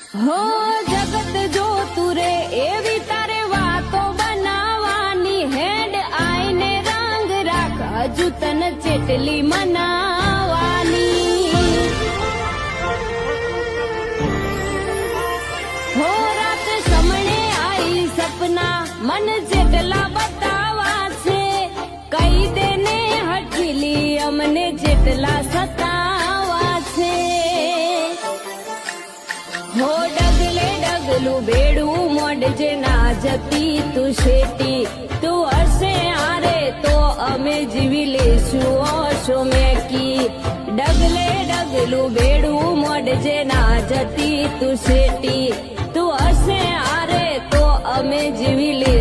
હો જગત જોતું રે એવી તારે વાતો બનાવવાની હેડ આઈને રંગ રાખ હજુ તને ચેટલી મનાવાની હો રાત સમણે આઈ સપના મન જેટલા બતાવા છે કઈ દેને હઠીલી અમને જેટલા સતાવા છે હો ડગલે ડગલું બેડું મોડજે ના જતી તું શેટી તું હશે આરે તો અમે જીવી લેશું ઓશો મેકી ડગલે ડગલું બેડું મોડજે ના જતી તું શેટી તું હશે આરે તો અમે જીવી લેશું